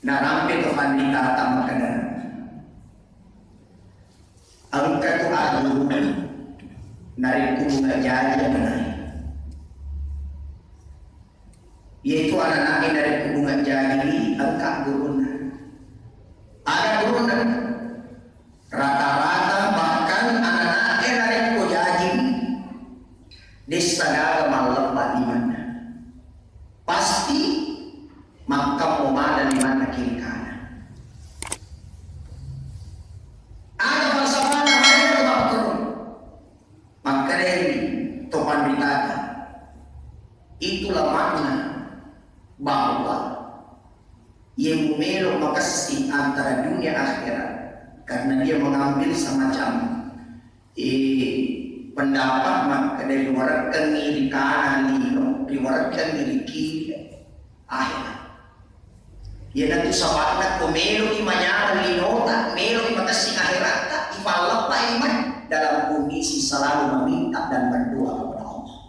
narampe to pandita tama kada ang katu adu nari kumunga jadi manai yaitu anak-anak dari kumunga jadi angka guruna ada guruna rata-rata bahkan anak-anak dari kumunga jadi di segala malam di mana pasti makam umada di mana kiri kanan ada falsafah hanya waktu maka dari topan ditata itulah makna bahwa ia memelo makasih antara dunia akhirat karena dia mengambil semacam pendapat maka dari luar kiri kanan luar kiri kiri akhirat ia nanti sahabat komelo imanya linota melo makasih akhirat tak ifallah iman dalam kondisi selalu meminta dan berdoa kepada Allah.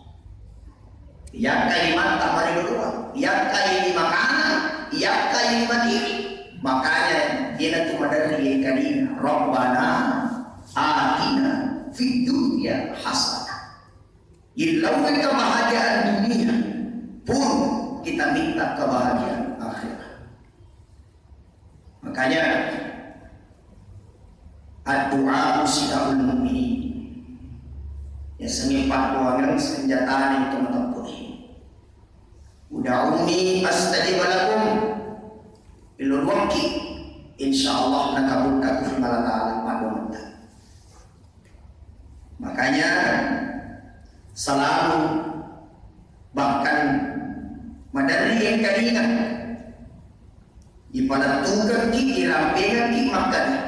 Yang kalimat tak mari berdoa, yang kali makanan, yang kali materi. Makanya dia nanti madari kalina Rabbana atina fid dunya hasanah. Ilaukan kebahagiaan dunia pun kita minta kebahagiaan akhirat. Makanya doa usiaul mu'minin ya sempat doangan senjata itu mentempur uda'uni astajib lakum bilul waqti insyaallah nakabulkan firman Allah pada makanya selalu bahkan madari yang kalingan ipada tugas ki rampingan ki makan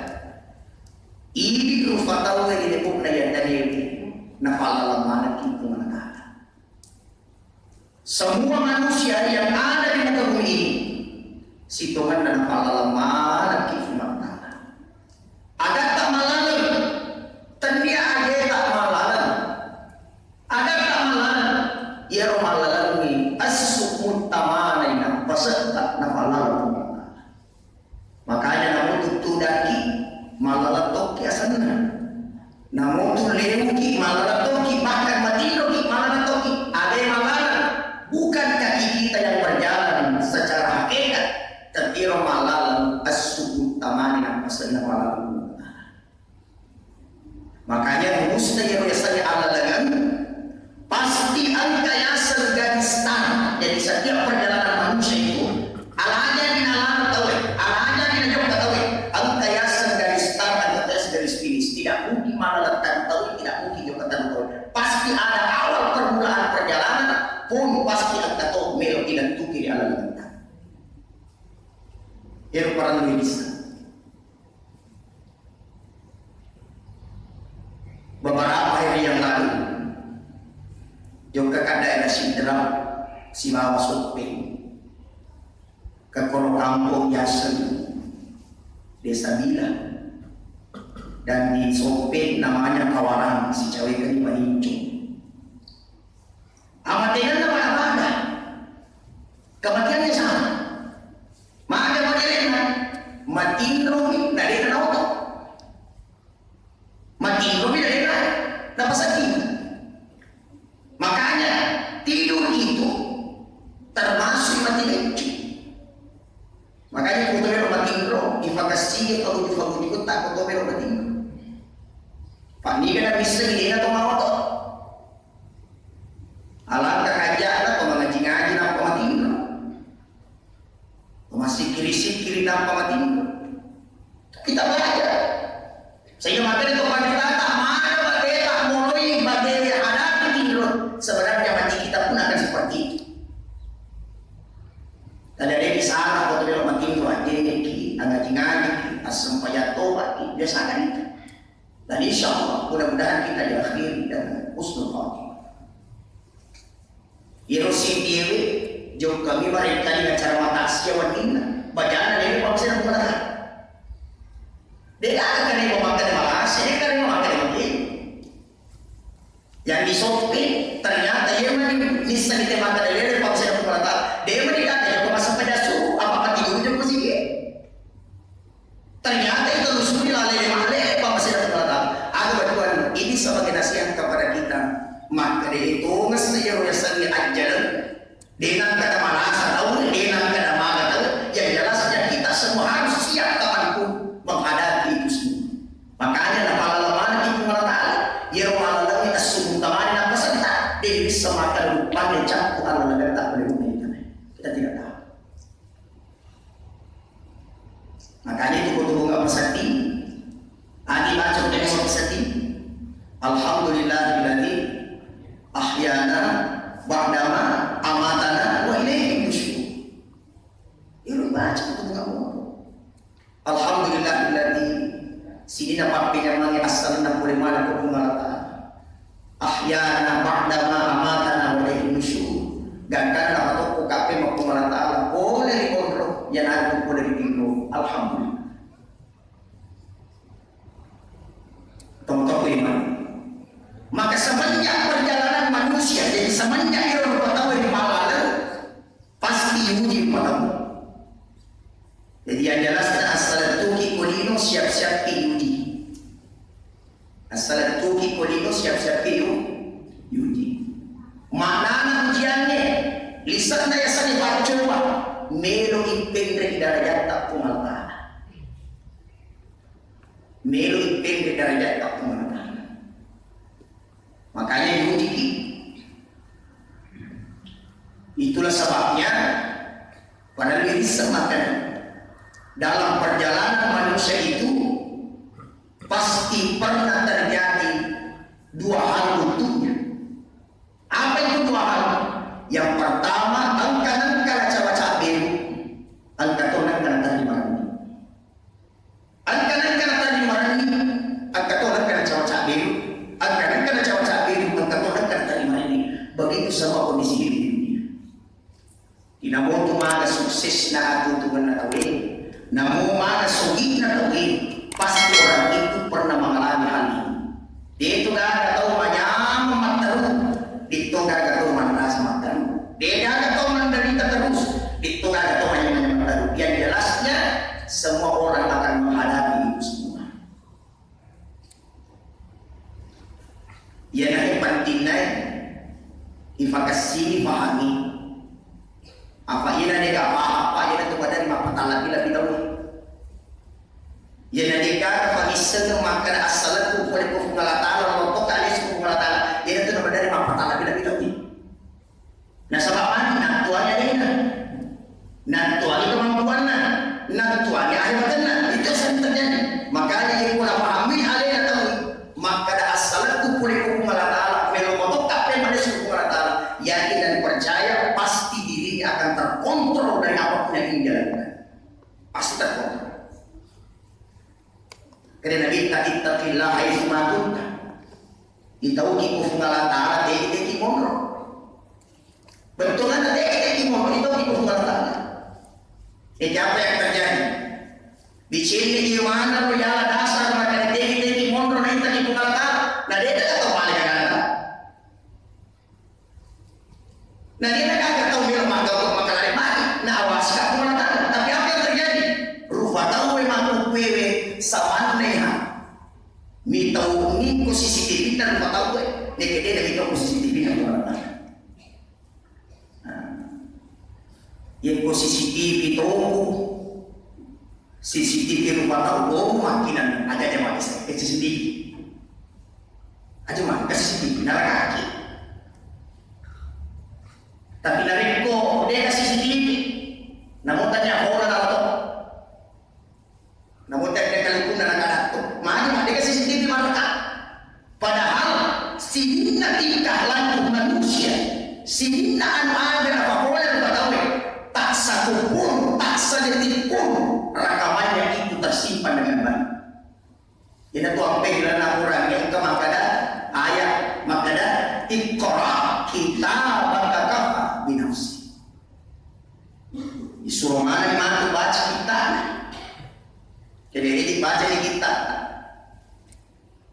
ini rufatawa ini pun naya dari nafal mana kita mana semua manusia yang ada di muka bumi ini si Tuhan dan nafal mana kita mana ada tak malalan tendia ada tak malalan ada tak malalan ya malalan ini as-sukut tamana ina pasat nafal makanya namun tutu daki malalatok kiasana namun lemuki malalatoki bahkan matiloki malalatoki ada malala bukan kaki kita yang berjalan secara hakikat tapi malala as-sukut tamani yang pasana malala makanya mustahil biasanya ala dengan pasti angka yang segaris tanah jadi setiap perjalanan manusia itu alanya dinalam tahu alanya dinajok tahu angka yang tidak mungkin mana letak tahu tidak mungkin juga tahu pasti ada awal permulaan perjalanan pun pasti akan tahu melo tidak tuki di alam letak yang para bisa beberapa hari yang lalu juga ada sidra si bawa suping ke kolong kampung Yasen desa Bila dan di Sope namanya Kawaran si cewek kan di Panincu amatinan nama apa kematiannya sama maka modelnya matindro dari auto matindro dari dapat sakit makanya tidur itu termasuk mati leceh makanya kutomero matindro ifakasi atau ifagutikot tak kutomero matindro Pani ka na bisa hindi na tumawato. Alam ka kaya na tumangaji-ngaji ng pamatino. Tumasikiri-sikiri ng pamatino. Kita belajar. Sa iyo mata nito pagkita, mana bagay, muloy, bagay, anak, tiniro. Sebenarnya mati kita pun akan seperti itu. Tadi ada di sana, kalau tidak matino, adik, ngaji-ngaji, asam payato, biasa kan itu. Dan insya Allah mudah-mudahan kita diakhiri dengan husnul khatimah. Irosi diri jauh kami mereka dengan cara mata asyawan inna bacaan dari bangsa yang mengatakan dia akan kena memakan di Malaysia, dia kena memakan di Madinah yang di Sopi ternyata dia bisa ditemakan dari bangsa yang mengatakan dia menikah dengan pemasang pada suhu apakah tidurnya masih Dengan kata malasa tahu, dengan kata maga tahu, yang jelasnya kita semua harus siap kapanpun menghadapi itu semua. Makanya napalalaman itu mengatakan, ya Allah kita sungguh tamani apa saja, dia bisa makan lupa dan campur Allah dan tak boleh mengingat. Kita tidak tahu. Makanya itu betul nggak bersati. Adi baca betul bersati. Alhamdulillahilladzi ahyana ba'dama amatana wa ilaihi nusyur. Itu baca betul nggak mau. Alhamdulillahilladzi sini dapat penyamangi asal 65 kumulata. Ahyana ba'dama amatana wa ilaihi nusyur. Gakkan dapat toko kape makumulata boleh dikontrol yang ada boleh ditinggal. Alhamdulillah. Teman-teman beriman. Maka semenjak perjalanan manusia, jadi semenjak ia bertemu di malam, pasti diuji padamu. Jadi yang jelas asal tuki kolino siap-siap diuji. Asal tuki kolino siap-siap diuji. Makna ujiannya, lisan daya sani coba melo ipeng dari darajat tak pumalta. Melo ipeng dari darajat tak pumalta. Makanya diuji. Itulah sebabnya pada diri semakan dalam perjalanan manusia itu pasti pernah terjadi dua hal untuknya. Apa itu dua hal? Yang pertama, angka-angka cawa-cawa biru, angka-angka terima ini. Angka-angka terima ini, angka-angka cawa-cawa biru, angka-angka cawa-cawa biru, angka-angka terima ini. Begitu sama kondisi hidup dunia. Tidak mau tumaga sukses na atutungan na tawin, namun maga sugit na tawin, pasti orang itu pernah mengalami hal ini. Dia itu gak tahu banyak mataru, dito gak tahu manas mataru. Dia gak tahu menderita terus, dito gak tahu banyak mataru. Yang jelasnya semua orang akan menghadapi itu semua. Yang yang pentingnya ifakasini pahami. Apa ia nak apa ia nak tuan dari mapa talak bila kita tahu. Ia nak apa iseng makan asalan tu boleh kau ngalatala atau kali kau ngalatala. Ia nak tuan dari mapa talak bila kita tahu. Nah sebab mana nak tuannya dia nak tuan itu kemampuan nak tuannya akhirnya nak itu yang terjadi. Makanya ia pun pahami hal yang tahu. Maka asalan tu boleh kau ngalatala. Melo tak pernah ada kau ngalatala. Yakin dan percaya pasti akan terkontrol dari apapun yang ingin dilakukan. Pasti terkontrol. Karena kita ittaqillah haitsu ma kunta. Kita uji kufungala ta'ala deki monro. Betul ada deki monro itu uji kufungala ta'ala. Jadi apa yang terjadi? Bicara di mana lo jalan dasar maka deki monro na kita kufungala ta'ala. Nah dia tak tahu paling kata. Nah dia tak tahu bilang maka makalah mati. Nah awas kamu mengatakan. Tapi apa yang terjadi? Rupa tahu memang kuewe sama neha. Mitau ni posisi TV dan rupa tahu kuewe. Dia dah mitau posisi TV yang mengatakan. Yang posisi TV itu CCTV rupa tahu makinan ada yang mati CCTV. Aja mah CCTV neraka kaki. Tapi dari kok dia kasih CCTV. Namun tanya orang atau namun tanya kali pun nak ada tu. Mana dia kasih CCTV mana? Padahal sinna tingkah laku manusia, sinna ada apa boleh kita tahu. Tak satu pun, tak sedetik pun rekamannya itu tersimpan dengan baik. Ini tu apa yang nak orang yang kemakada ayat makada Iqra kita berkata binafsi. Di surah mana dimana baca kita. Jadi ini dibaca di kita.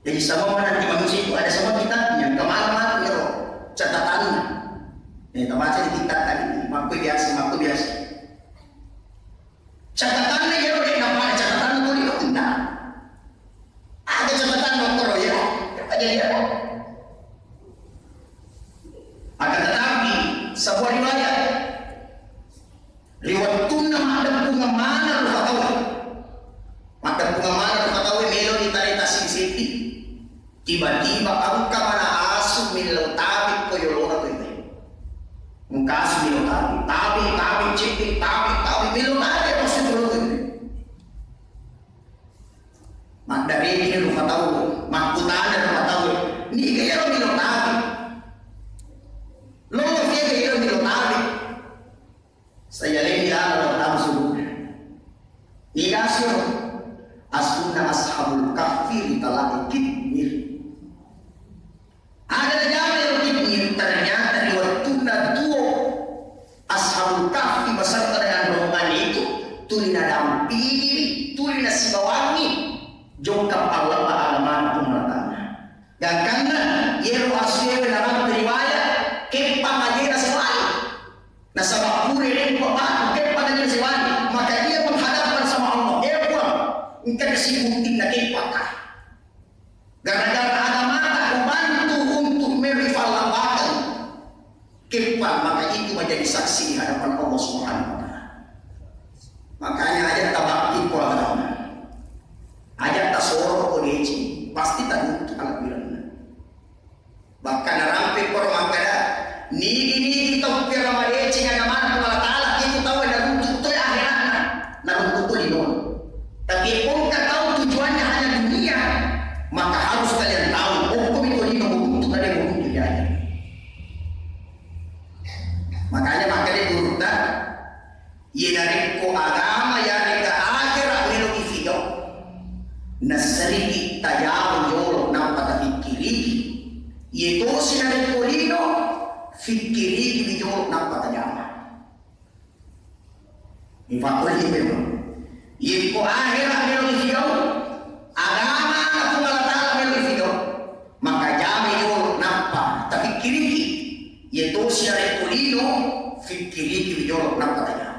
Jadi semua nanti manusia itu ada semua kitabnya. Kemana-mana ya catatannya. Kita baca di kitab tadi. Waktu biasa. Catatannya ya udah nggak ada catatan itu di enggak. Ada catatan dokter ya. Jadi apa? Akan tetapi sebuah riwayat riwayat liwat tunna madam bunga mana lu katawa madam bunga mana lu katawa melo di tarita sing tiba-tiba ang kamana asu milaw tabik ko yolona ko ito mungkas milaw tabi cipik tabi milaw tabi ako sa yolona ko ito magdari ini lu katawa magputanan lu katawa ni kaya lo milaw tabi lo kaya lo milaw tabi saya lagi ala tabi subuh ni kasyo asunna ashabul kahfi di talaki kitmir. Ada zaman yang kitmir ternyata di waktu duo ashabul kahfi beserta dengan rombongan itu tulina dampiri tulina sibawangi jongkap Allah alaman pemerintahnya dan karena yeru asyewe dalam riwayat kepang aja sewani nasabah puri ini bapak kepang aja sewani maka dia menghadapkan sama Allah engkau kesibutin na kipakah gara-gara agama tak membantu untuk merifal lambakan kipah maka itu menjadi saksi di hadapan Allah Subhanahu wa ta'ala. Makanya ajak tabakti ko agama ajak tasoro ko deci pasti tak untuk alat bilang bahkan narampe ko makada nigi tau pira madeci agama ko Allah ta'ala itu tahu ada untuk to akhirat na untuk ko dinon. Tapi kau tahu tujuannya hanya dunia, maka harus kalian tahu hukum itu ini untuk kalian hukum dunia. Makanya guru tak, dari ko agama yang ke akhirat melalui video, nasriki tajam jolo nampak fikiri, itu sinari kolino fikiri di jolo nampak tajam. Infakul ini Yiko akhirat melalui video agama aku ngalatala melalui video maka jami yo nampak tapi kiriki yaitu siare kulino fikiriki video nampak aja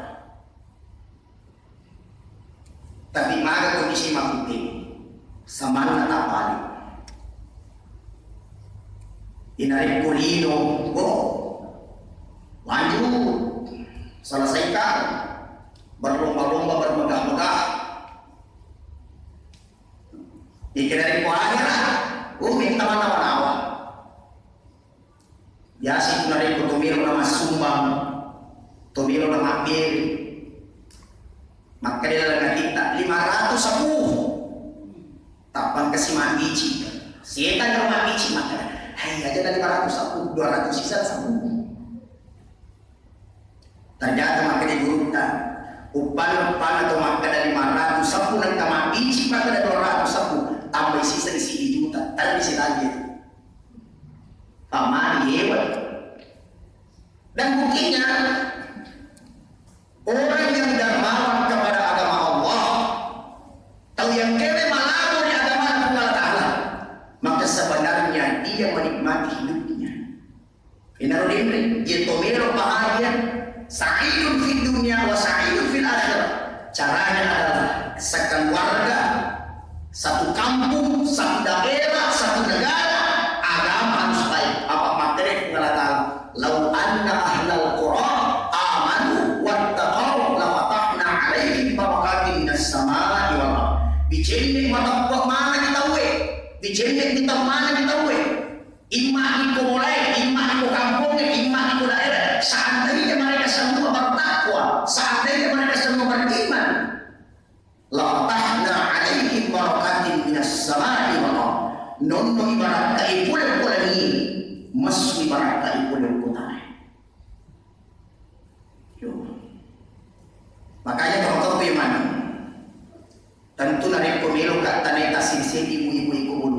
tapi maga kondisi makuti samana tapali inari kulino lanjut selesaikan berlomba-lomba bermegah-megah dikira ko akhirat minta mana-mana biasa itu nari ko tumiro na masumbang tumiro na mapil maka dia kita 500 sapuh tapan kasih mandici setan yang mandici maka hai aja dari 500 sapuh 200 sisa sapuh ternyata maka digurungkan upan atau maka dari 500 sapu dan kamar biji maka dari 200 sapu tambah sisa isi juta tapi isi lagi pamari hewan dan buktinya orang yang dermawan kepada agama Allah tahu yang kere malado di agama Allah Ta'ala maka sebenarnya dia menikmati hidupnya inarudimri dia tomero bahagia sa'idun fid dunya wa sa'idun fil akhirah. Caranya adalah sekeluarga, satu kampung, satu daerah, satu negara, agama harus baik. Apa materi pengalaman? Lau anna ahlal qura amanu wattaqau la fatahna alaihim barakatin minas samaa'i wal ardh. Bijenne matapwa mana kita we? Bijenne kita mana kita we? Imma iko mulai, imma iko kampung, imma iko daerah. Seandainya mereka semua bertakwa, seandainya mereka semua beriman, latahna alaihim barakatin minas samaa'i wal ardh. Nonno ibarat kai pulau-pulau ini, mas ibarat kai pulau-pulau. Makanya teman-teman bagaimana? Tentu dari pemilu kata neta sisi ibu-ibu ikut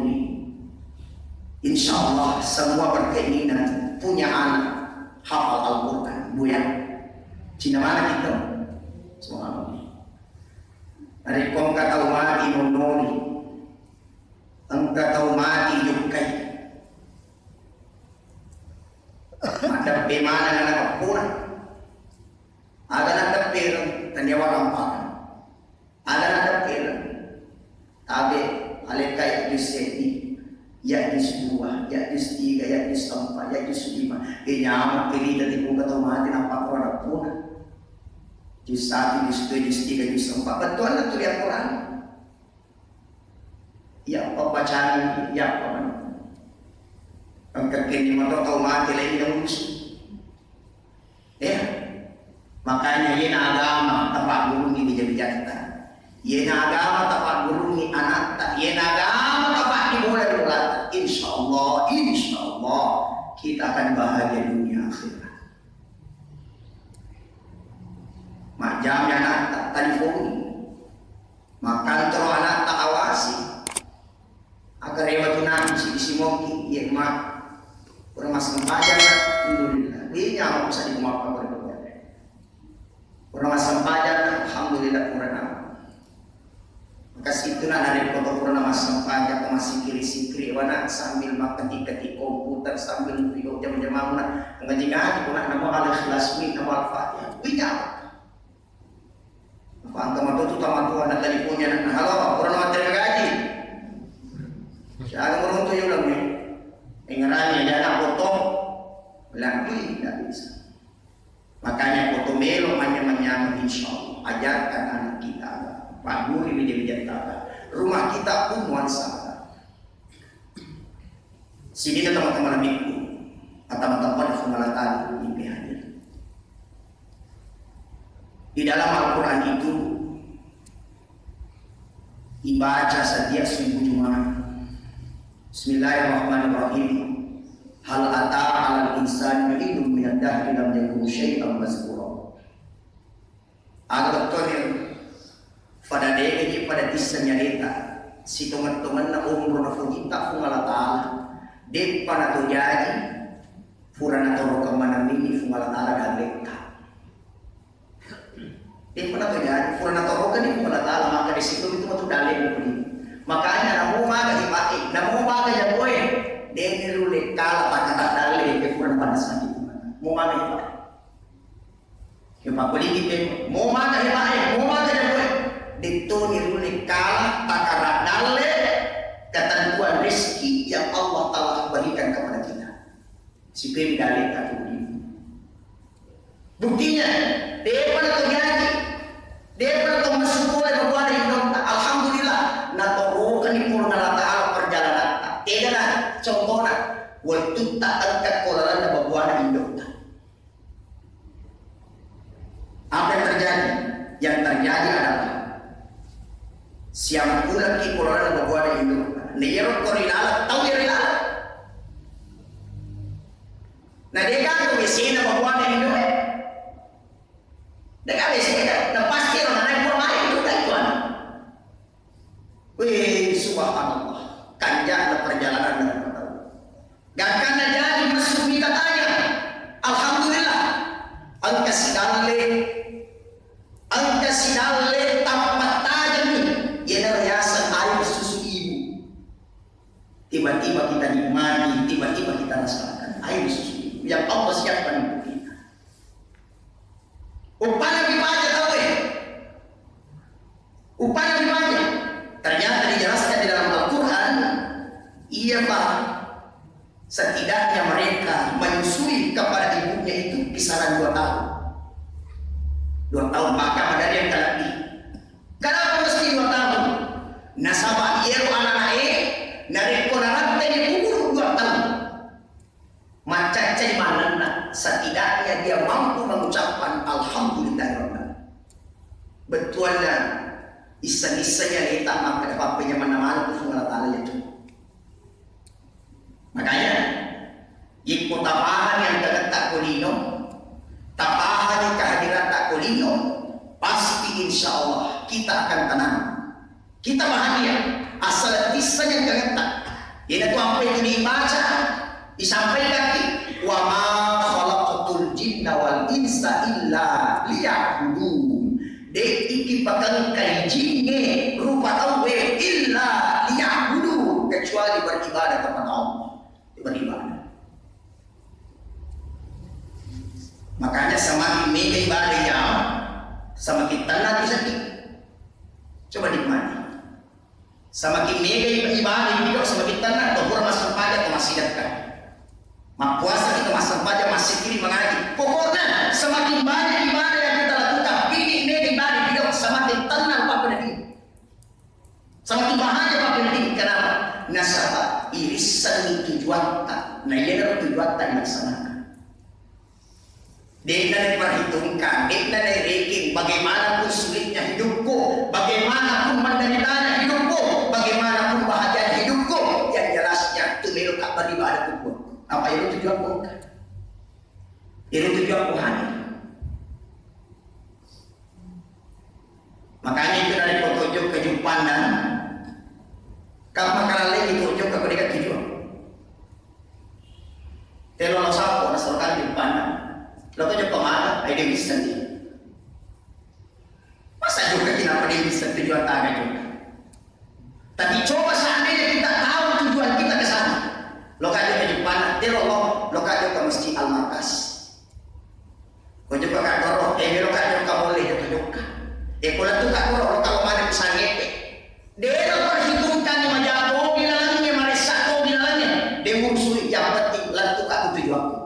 insya Allah semua berkeinginan punya anak hafal Al-Quran, Bu ya. Cina mana kita? Semua dari kong kata mati nononi, engkau tahu mati jukai. Ada bagaimana anak kurang? Ada nak pirang tanya warampak. Ada nak pirang. Tabe alekai diseti ya disebut 2, Ya'juj 3, Ya'juj 4, Ya'juj 5. Nyamak pilih dari buku atau mati nampak produk pun. Juz 1, Juz 2, Juz 3, Juz 4. Betul lah tuh lihat Quran. Ya apa bacaan, ya apa mana. Angkat kini motor tahu mati lagi yang musuh. Ya, makanya ia agama tapak gurungi di Jakarta. Ia agama tapak gurungi anak tak. Ia agama tapak di bola-bola. Insya Allah kita akan bahagia dunia akhirat. Mak jam yang anak tak telefoni, makan terus anak tak awasi. Agar lewat nabi si moki, ia mak orang masang pajak. Alhamdulillah, dia nyawa bisa dimaafkan berdoa. Orang masang pajak, alhamdulillah kurang nama. Maka situlah dari foto-foto masang pajak masih kiri-kiri wana sambil ketik-ketik komputer sambil video jam-jam mana mengaji-ngaji pun nama al-ikhlas min nama al-fatihah. Punya apa angka matu tu tamat tu anak teleponnya nak halo orang nama terima gaji. Jangan orang tu yang ulang ni. Ingatnya dia nak foto lagi tidak bisa. Makanya foto melo hanya insyaallah ajarkan anak kita. Pak Guru ini dia rumah kita pun nuansa. Sini teman-teman minggu atau teman-teman semalatan ini hadir. Di dalam Al-Quran itu dibaca setiap subuh Jumat. Bismillahirrahmanirrahim. Hal ata 'alal insani hinun minad dahri lam yakun syai'an mazkura. Agak betul pada dek pada tisanya eta si teman-teman na umur na fugita kung Allah Ta'ala dek pada tu jadi purana toro kemana mini kung Allah Ta'ala daleka dek pada tu jadi purana toro kan kung Allah Ta'ala maka di situ itu matu dalek makanya namu maga dipakai namu maga ya boy dek nirule kala takata dalek ke purana pada sakit mau maga dipakai ya pak beli kita mau maga dipakai mau maga ya boy dito niruli kalah takara dale ketentuan rezeki yang Allah telah berikan kepada kita. Si Pem dale kata ini. Buktinya, dia pada terjadi, dia pada tu masuk oleh berbuat hidup. Alhamdulillah, natorokan di purna Allah Taala perjalanan. Tidak lah, contohnya, waktu tak angkat kolam dan berbuat hidup. Apa yang terjadi? Yang terjadi adalah siang pula ki korona berbuat itu nero korilala tahu dia rilala nah dia kan mesina berbuat itu dekat mesina nah pasti orang naik rumah itu tak tuan wih subhanallah kanjak perjalanan gak akan jadi masuk kita tanya alhamdulillah angka sidale tamat tajam ia biasa air susu ibu. Tiba-tiba kita nikmati, tiba-tiba kita rasakan air susu ibu yang Allah siapkan untuk kita. Upaya dibaca tahu ya? Upaya dibaca. Ternyata dijelaskan di dalam Al-Quran, iya pak, setidaknya mereka menyusui kepada ibunya itu kisaran 2 tahun. 2 tahun bahkan ada yang lebih. Kenapa mesti 2 tahun? Nasabah ieu anak-anak nari konaran teh umur 2 tahun. Maca cai manana setidaknya dia mampu mengucapkan alhamdulillah. Betulnya isa-isanya kita maka papanya mana-mana itu Allah Ta'ala itu. Makanya iku tapahan yang tak kulino, tapahan yang kehadiran tak kulino, pasti insya Allah kita akan tenang, kita bahagia. Asal tisanya kegetak. Ini tuh apa yang dibaca, disampaikan wa ma khalaqatul jinna wal insa illa liya'budun. Dek iki bakal kai jinne rupa tawe illa liya'budun, kecuali beribadah kepada Allah. Beribadah. Makanya semakin mega ibadah ya, semakin tenang sedikit. Coba nikmati. Semakin mega ibadah hidup semakin tenang, bahwa masuk pajak atau masih dekat. Mak puasa kita masuk pajak masih kiri mengaji. Pokoknya semakin banyak ibadah yang kita lakukan, ini mega ibadah hidup semakin tenang Pak Pendiri. Semakin bahagia Pak Pendiri. Kenapa? Nasabah irisan tujuan tak, nah ia adalah tujuan tak dilaksanakan. Dia diperhitungkan, dia ranking bagaimanapun sulitnya hidupku, bagaimanapun menderitanya hidupku, bagaimanapun bahagianya hidupku, yang jelasnya itu melu tak beribadah kubur. Apa itu tujuan bukan? Itu tujuan Tuhan. Makanya itu dari petunjuk kejumpanan. Kalau makanan lagi tujuh ke pendekat tujuan. Telo sapo nasalkan jumpanan. Lo tuh coba mana? Dia bisa dia. Masa juga kenapa dia bisa tujuan tangan juga? Tapi coba seandainya kita tahu tujuan kita ke sana. Lo kaji ke Jepang, dia lo kaji ke Masjid Al-Markas. Kau juga kak goroh, lo kaji ke boleh tunjukkan. Kalau tu kak goroh, lo kalau mana bisa ngepek. Dia lo perhitungkan yang majabo bilalangnya, maresako bilalangnya. Dia musuh yang penting lalu kak tujuanku.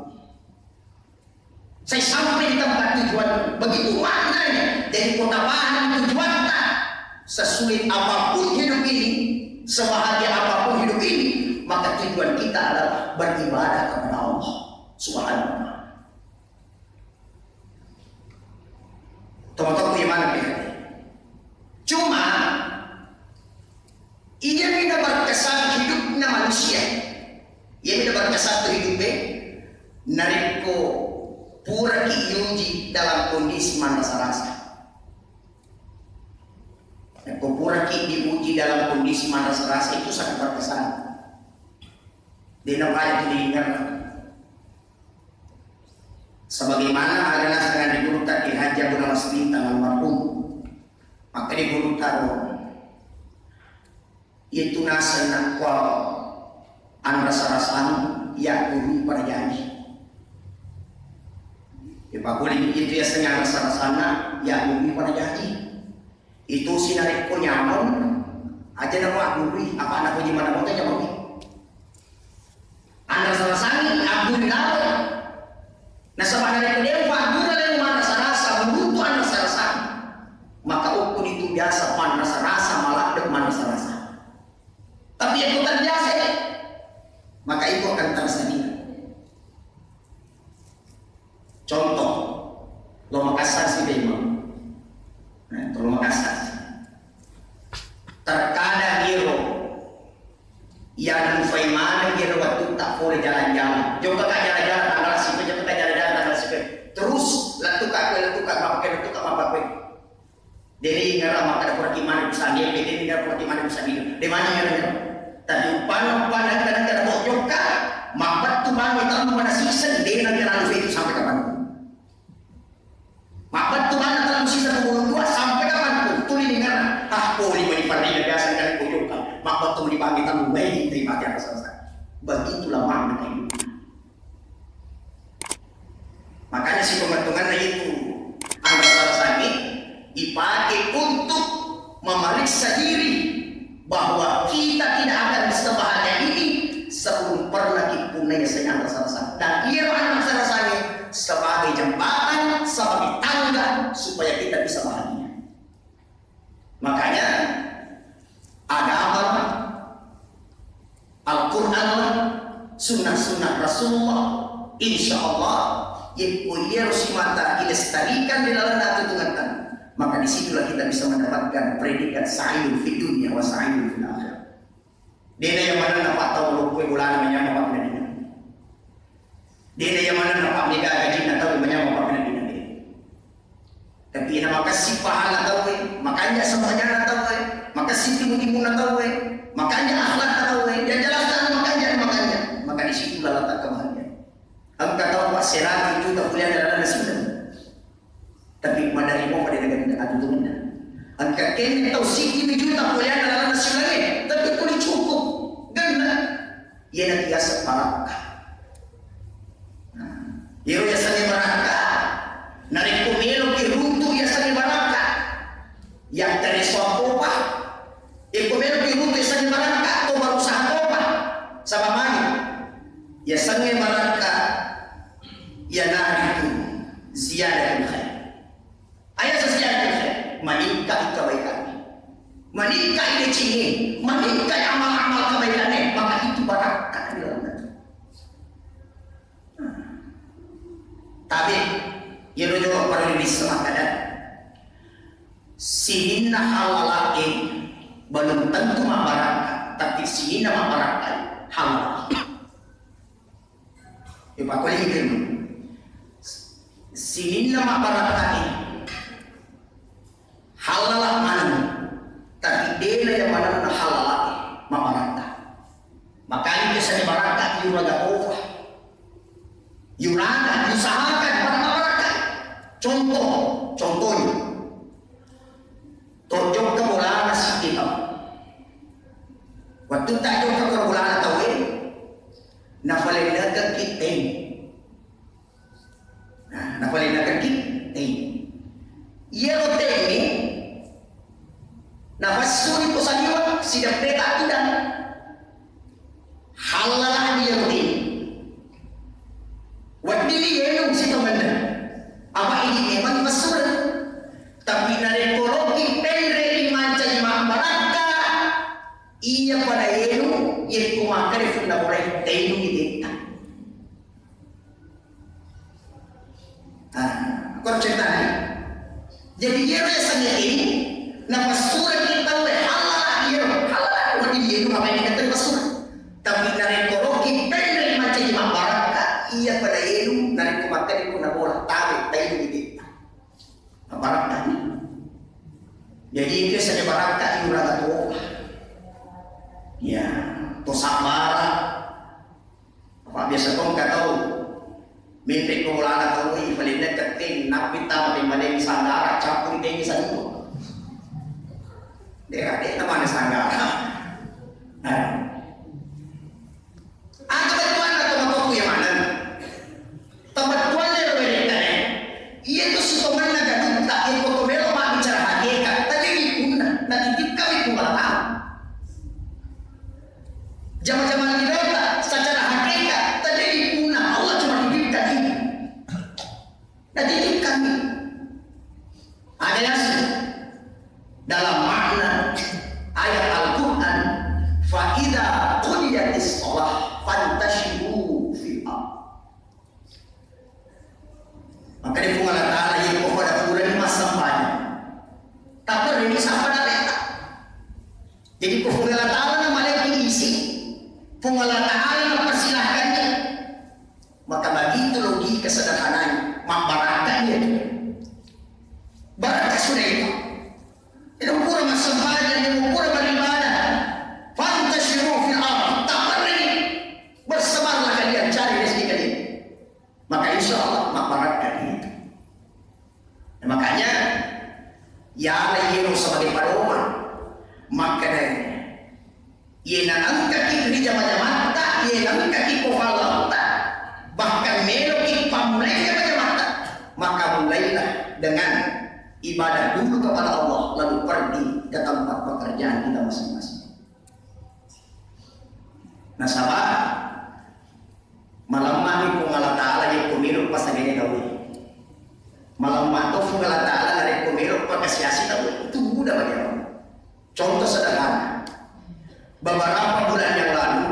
Saya sampai di tempat tujuan begitu maknanya dari kota bahan tujuan tak sesulit apapun hidup ini, sebahagia apapun hidup ini, maka tujuan kita adalah beribadah kepada Allah Subhanahu wa Ta'ala. Teman-teman gimana pilihan? Cuma ia tidak berkesan hidupnya manusia, ia tidak berkesan hidupnya nariko pura diuji dalam kondisi mana rasa. Pura diuji dalam kondisi mana rasa itu sangat berkesan. Di negara itu diingat. Sebagaimana adalah dengan diburukan di Haji Abu Nawas Bintang almarhum, maka diburukan itu nasa nakwa an rasa-rasan ya umi pada janji. Ya Pak Kuling itu ya setengah sana ya bumi pada jadi itu sinariko nyaman aja nama bumi apa anak uji mana mau tanya bumi anda sana aku bilang nah sebenarnya dia Pak Guru yang mana rasa menurut anda rasa maka ukun itu biasa mana rasa malah dek mana rasa tapi yang bukan biasa maka itu akan tersedia. Contoh, lo Makassar sih Bima. Nah, lo Makassar. Terkadang hero yang Faimana hero waktu tak boleh jalan-jalan. Jom tak jalan-jalan tanggal siapa, jom tak jalan-jalan tanggal siapa. Terus letukak apa? Jadi ngara maka ada kurang gimana bisa dia, jadi ngara kurang gimana bisa dia. Di mana ngara? Tapi upana kadang-kadang mau joka, mabat tu bang itu mana season dia nanti lalu itu sampai kapan? Mabat Tuhan dalam sisa kebun dua sampai kapan pun tuli dengar boleh menipani biasa kali kujukan mabat Tuhan dipanggil tamu baik terima kasih selesai begitulah makna kehidupan. Makanya si pemetungan itu anda selesai dipakai untuk memeriksa diri bahwa kita tidak akan bisa bahagia ini sebelum pernah kita punya sayang selesai dan ia akan selesai sebagai jembatan, sebagai tangga supaya kita bisa bahagia. Makanya agama, Al-Quran, sunnah-sunnah Rasulullah, insya Allah yang harus mata dilestarikan di dalam tuntunan. Maka disitulah kita bisa mendapatkan predikat sa'idun fi dunia wa sa'idun fil akhirah. Dia yang mana dapat tahu lu kue bulan menyampak dengan dia yang mana nampak nikah gaji nak tahu banyak apa kena dia. Tapi nama kasih pahala tahu, makanya semuanya nak tahu, maka timu nak tahu, makanya akhlak tahu, dia jelaskan maka di situ lah letak kebahagiaan. Engkau tahu Pak Serati itu tak boleh ada nasihat. Tapi madari mau pada negara adu tunan. Engkau kini tahu siti itu tak boleh ada nasihat, tapi kulit cukup, gana. Ia nak biasa parak. Iyo ya sani baraka, narik kumelo kiruntu ya sani baraka, yang tadi suapopa, kumelo kiruntu meningkat kebaikannya, meningkat kecilnya, meningkat amal-amal kebaikannya, maka itu barakah di dalam hati. Tapi yang juga perlu diselamatkan, sihina halal belum tentu mabarakah, tapi sihina mabarakah halal. Ibu aku lihat ini, sihina mabarakah halal mana, tapi dia yang mana halal mabarakah. Makanya saya barakah yuraga Allah, yuraga usahakan pada mabarakah. Contohnya, tojok ke bola nasi kita. Waktu tak jok ke bola tahu nafalena ke kita. Nah, nafalena ke kita. Ia rote ini nafas suri kusaniwa sidak peta tidak halal dia rote. Wadili yenung si teman. Apa ini memang masuk? Tapi nari koloki pendre imanca jemaah baraka iya pada yenu yang kumakar funda boleh tenu kita. Kau cerita ni. Jadi dia rasanya ini nafas surat kita halal dia halal wadi yenu apa yang kita masuk. Tapi nari koloki pendre imanca jemaah baraka iya pada yenu nari kumakar funda boleh tenu kita. Barakah ini. Jadi itu saja barakah itu rata tua. Ya, to sabara. Apa biasa kau nggak tahu? Mimpi kau lana tahu ini paling keting nabi tahu di mana sanggara campur ini satu. Dia mana sanggara? Ada betuan atau motor yang mana? Tempat tuan yang berbeda. Ia tu suka mana gaduh tak ikut komelo mak bicara hakikat. Tadi dipuna, nanti kita itu nggak tahu. Zaman-zaman kita secara hakikat tadi dipuna Allah cuma diberikan ini. Nanti kami ada yang dalam makna ayat Al-Quran faida qudiyatis shalah fantashiru fil ardh. Maka dia pun Allah Ta'ala yang kepada bulan masa banyak. Tak ini siapa dah letak. Jadi kufur Allah Ta'ala nama lagi isi. Pun Allah Ta'ala mempersilahkannya. Maka bagi itu logika sederhananya. Membarakahnya. Barakah sudah itu. Ini ukur masa banyak. Ini ukur beribadah. Fantashiru fil ardh. Tak ini. Bersebarlah kalian. Cari rezeki kalian. Maka insya Allah membarakah. Makanya ya yeno sebagai pedoman maka yena angkat di jamaah tak yena angkat kofalata bahkan meloki pamreka jamaah maka mulailah dengan ibadah dulu kepada Allah lalu pergi ke tempat pekerjaan kita masing-masing. Nah sahabat malam ini pun Allah Ta'ala yang kumiru pas lagi dahulu malam mantau Allah Ta'ala dari kumiru pekasiasi dahulu itu mudah bagi orang. Contoh sederhana beberapa bulan yang lalu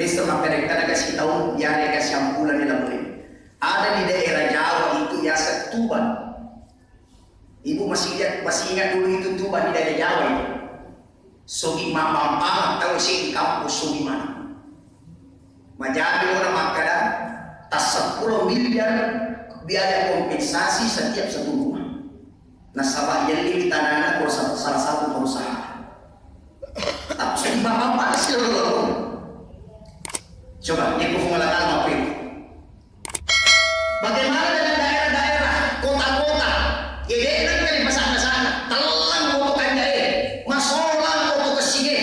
desa mereka kasih tahu ya mereka siang bulan yang lalu ada di daerah Jawa itu ya Tuban. Ibu masih ingat dulu itu Tuban di daerah Jawa itu Sugi Mambang tahu sih di kampus Sugi mana menjadi orang Makassar tas 10 miliar biaya kompensasi setiap satu rumah. Nasabah yang ini tanahnya salah satu perusahaan. Tapi sudah bapak hasil dulu. Coba ini pengalaman apa itu? Bagaimana dengan daerah-daerah, kota-kota? Ide nak kali pasang-pasang, telang motokan jari, masolang moto kesini,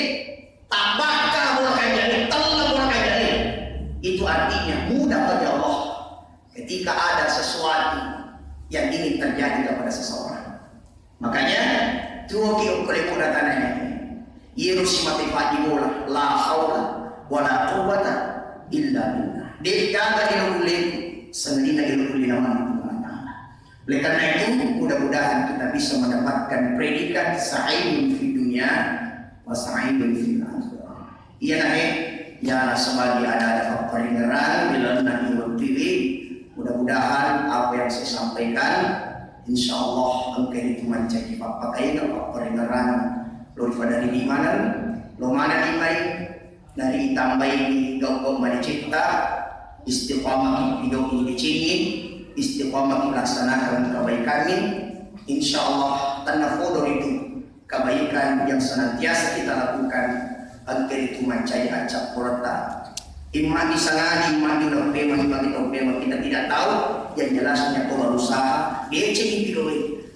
tabaka mulakan jari, telang mulakan jari. Itu artinya mudah bagi Allah ketika ada sesuatu yang ingin terjadi kepada seseorang. Makanya tuh kiukul kudatananya Irus matifati bola la haula wala quwwata illa billah. Dia kata ilmu senina ilmu nama Allah. Oleh karena itu, mudah-mudahan kita bisa mendapatkan predikat sa'idun fi dunia wa sa'idun fil akhirah. Iya nahe, ya sebagai ada peringatan bila nabi wakili. Mudah-mudahan apa yang saya sampaikan, insya Allah engkau itu mencari pakai apa peringatan lo dari di mana, lo mana di baik dari tambah ini gaukom dari cipta istiqamah hidup ini dicingin. Istiqamah melaksanakan kebaikan ini, insya Allah tanafudor itu kebaikan yang senantiasa kita lakukan agar itu mencari acap porta. Imma disengaja, imma dilopema, imma ditopema kita tidak tahu. Yang jelasnya kau berusaha DC itu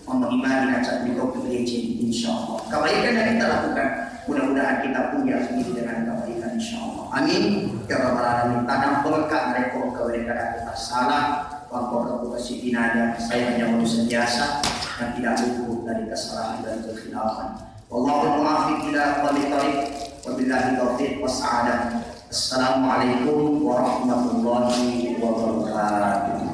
mama imani acap ditopema DC, insya Allah kebaikan yang kita lakukan. Mudah-mudahan kita punya sendiri dengan kebaikan, insya Allah. Amin. Ya Rabbal Alamin. Tanam berkah mereka kebaikan kita salah. Waktu kasih tinanya, saya hanya manusia biasa yang tidak luput dari kesalahan dan kekhilafan. Wallahu muwaffiq ila aqwamit thoriq, wabillahi taufiq was sa'adah. Assalamualaikum warahmatullahi wabarakatuh.